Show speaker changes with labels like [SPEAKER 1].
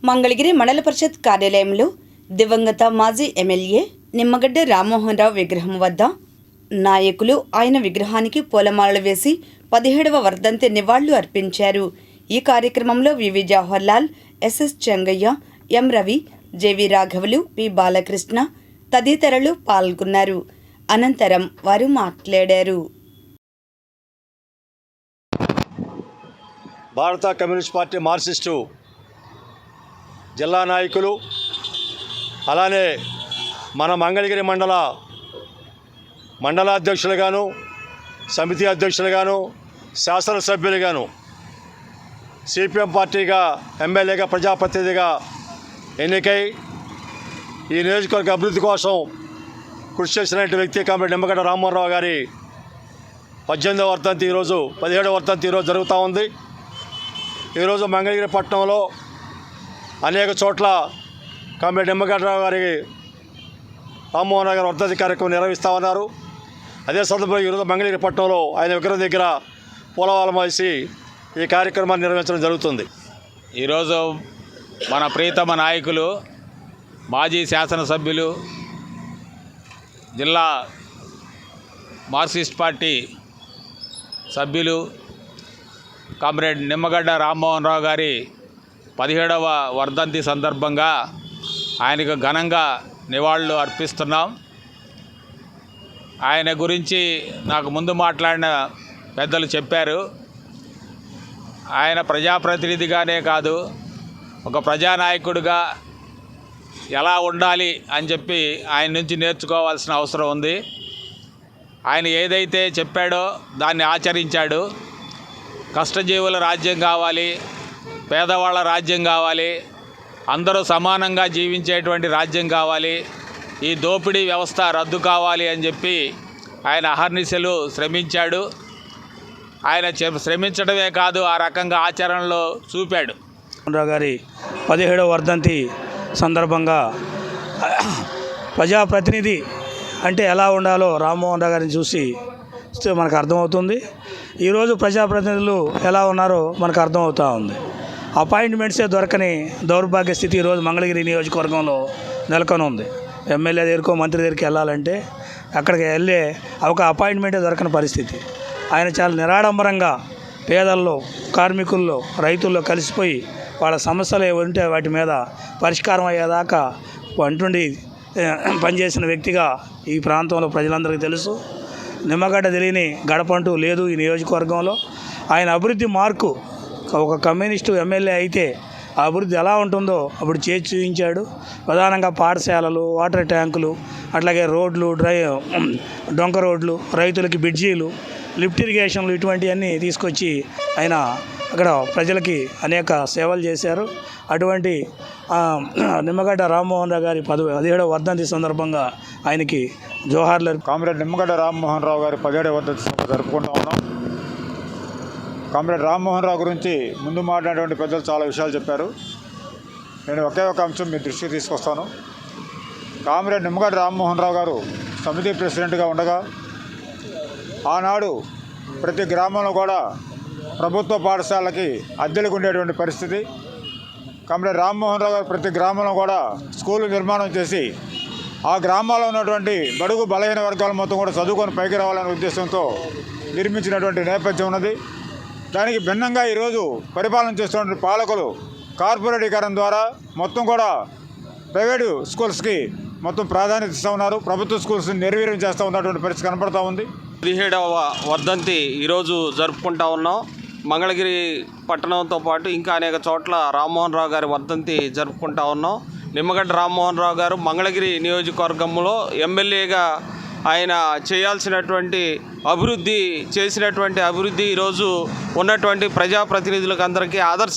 [SPEAKER 1] మంగళగిరి మండల పరిషత్ కార్యాలయంలో దివంగత మాజీ ఎమ్మెల్యే నిమ్మగడ్డ రామ్మోహన్ రావు విగ్రహం వద్ద నాయకులు ఆయన విగ్రహానికి పూలమాలలు వేసి 17వ వర్ధంతి నివాళులు అర్పించారు. ఈ కార్యక్రమంలో వివి జవహర్లాల్, ఎస్ఎస్ చెంగయ్య, ఎం రవి, జేవి రాఘవులు, పి బాలకృష్ణ తదితరులు పాల్గొన్నారు. అనంతరం వారు మాట్లాడారు.
[SPEAKER 2] భారత కమ్యూనిస్ట్ పార్టీ మార్క్సిస్టు జిల్లా నాయకులు, అలానే మన మంగళగిరి మండలాధ్యక్షులుగాను, సమితి అధ్యక్షులుగాను, శాసనసభ్యులుగాను, సిపిఎం పార్టీగా ఎమ్మెల్యేగా ప్రజాప్రతినిధిగా ఎన్నికై ఈ నియోజకవర్గ అభివృద్ధి కోసం కృషి చేసినటువంటి వ్యక్తి కామ్రేడ్ నిమ్మగడ్డ రామ్మోహన్ రావు గారి 18వ వర్ధంతి ఈరోజు, 17వ వర్ధంతి ఈరోజు జరుగుతూ ఉంది. ఈరోజు మంగళగిరి పట్టణంలో అనేక చోట్ల కామ్రేడ్ నిమ్మగడ్డ రావు గారి రామ్మోహన్ రావు గారి వర్ధంతి కార్యక్రమం నిర్వహిస్తూ ఉన్నారు. అదే సందర్భంలో ఈరోజు మంగళగిరి పట్టణంలో ఆయన విగ్రహం దగ్గర పూలమాల వేసి ఈ కార్యక్రమాన్ని నిర్వహించడం జరుగుతుంది.
[SPEAKER 3] ఈరోజు మన ప్రియతమ నాయకులు, మాజీ శాసనసభ్యులు, జిల్లా మార్క్సిస్ట్ పార్టీ సభ్యులు కామ్రేడ్ నిమ్మగడ్డ రామ్మోహన్ రావు గారి 17వ వర్ధంతి సందర్భంగా ఆయనకు ఘనంగా నివాళులు అర్పిస్తున్నాం. ఆయన గురించి నాకు ముందు మాట్లాడిన పెద్దలు చెప్పారు. ఆయన ప్రజాప్రతినిధిగానే కాదు, ఒక ప్రజానాయకుడిగా ఎలా ఉండాలి అని చెప్పి ఆయన నుంచి నేర్చుకోవాల్సిన అవసరం ఉంది. ఆయన ఏదైతే చెప్పాడో దాన్ని ఆచరించాడు. కష్టజీవుల రాజ్యం కావాలి, పేదవాళ్ళ రాజ్యం కావాలి, అందరూ సమానంగా జీవించేటువంటి రాజ్యం కావాలి, ఈ దోపిడీ వ్యవస్థ రద్దు కావాలి అని చెప్పి ఆయన అహర్నిశలు శ్రమించాడు. ఆయన శ్రమించడమే కాదు, ఆ రకంగా ఆచరణలో చూపాడు.
[SPEAKER 4] రావు గారి 17వ వర్ధంతి సందర్భంగా ప్రజాప్రతినిధి అంటే ఎలా ఉండాలో రామ్మోహన్ రావు గారిని చూసి మనకు అర్థమవుతుంది. ఈరోజు ప్రజాప్రతినిధులు ఎలా ఉన్నారో మనకు అర్థమవుతూ ఉంది. అపాయింట్మెంట్సే దొరకని దౌర్భాగ్య స్థితి ఈరోజు మంగళగిరి నియోజకవర్గంలో నెలకొని ఉంది. ఎమ్మెల్యే దగ్గరకో మంత్రి దగ్గరికి వెళ్ళాలంటే అక్కడికి వెళ్ళే ఒక అపాయింట్మెంటే దొరకని పరిస్థితి. ఆయన చాలా నిరాడంబరంగా పేదల్లో, కార్మికుల్లో, రైతుల్లో కలిసిపోయి వాళ్ళ సమస్యలు ఉంటే వాటి మీద పరిష్కారం అయ్యేదాకా అంటుండి పనిచేసిన వ్యక్తిగా ఈ ప్రాంతంలో ప్రజలందరికీ తెలుసు. నిమ్మగడ్డ తెలియని గడపంటూ లేదు ఈ నియోజకవర్గంలో. ఆయన అభివృద్ధి మార్కు ఒక కమ్యూనిస్టు ఎమ్మెల్యే అయితే ఆ అభివృద్ధి ఎలా ఉంటుందో అప్పుడు చేసి చూపించాడు. ప్రధానంగా పాఠశాలలు, వాటర్ ట్యాంకులు, అట్లాగే రోడ్లు, డొంక రోడ్లు, రైతులకి బ్రిడ్జీలు, లిఫ్ట్ ఇరిగేషన్లు ఇటువంటివన్నీ తీసుకొచ్చి ఆయన అక్కడ ప్రజలకి అనేక సేవలు చేశారు. అటువంటి నిమ్మగడ్డ రామ్మోహన్ రావు గారి 17వ వర్ధంతి సందర్భంగా ఆయనకి జోహార్లు.
[SPEAKER 5] కామ్రేడ్ నిమ్మగడ్డ రామ్మోహన్ రావు గారి 17వ వర్ధంతి జరుపుకుంటూ ఉన్నాం. కామ్రేడ్ రామ్మోహన్ రావు గురించి ముందు మాట్లాడినటువంటి పెద్దలు చాలా విషయాలు చెప్పారు. నేను ఒకే ఒక అంశం మీ దృష్టికి తీసుకొస్తాను. కామ్రేడ్ నిమ్మగడ్డ రామ్మోహన్ రావు గారు సమితి ప్రెసిడెంట్గా ఉండగా ఆనాడు ప్రతి గ్రామంలో కూడా ప్రభుత్వ పాఠశాలకి అద్దెలకు ఉండేటువంటి పరిస్థితి. కామ్రేడ్ రామ్మోహన్ రావు గారు ప్రతి గ్రామంలో కూడా స్కూలు నిర్మాణం చేసి ఆ గ్రామాల్లో ఉన్నటువంటి బడుగు బలహీన వర్గాల మొత్తం కూడా చదువుకొని పైకి రావాలనే ఉద్దేశంతో నిర్మించినటువంటి నేపథ్యం ఉన్నది. దానికి భిన్నంగా ఈరోజు పరిపాలన చేస్తున్నటువంటి పాలకులు కార్పొరేటీకరణ ద్వారా మొత్తం కూడా ప్రైవేటు స్కూల్స్కి మొత్తం ప్రాధాన్యత ఇస్తూ ఉన్నారు. ప్రభుత్వ స్కూల్స్ని నిర్వీర్యం చేస్తూ ఉన్నటువంటి పరిస్థితి కనపడుతూ ఉంది.
[SPEAKER 6] 17వ వర్ధంతి ఈరోజు జరుపుకుంటా ఉన్నాం. మంగళగిరి పట్టణంతో పాటు ఇంకా అనేక చోట్ల రామ్మోహన్ రావు గారి వర్ధంతి జరుపుకుంటా ఉన్నాం. నిమ్మగడ్డ రామ్మోహన్ రావు గారు మంగళగిరి నియోజకవర్గంలో ఎమ్మెల్యేగా ఆయన చేయాల్సినటువంటి అభివృద్ధి ఈరోజు ఉన్నటువంటి ప్రజాప్రతినిధులకు అందరికీ ఆదర్శం.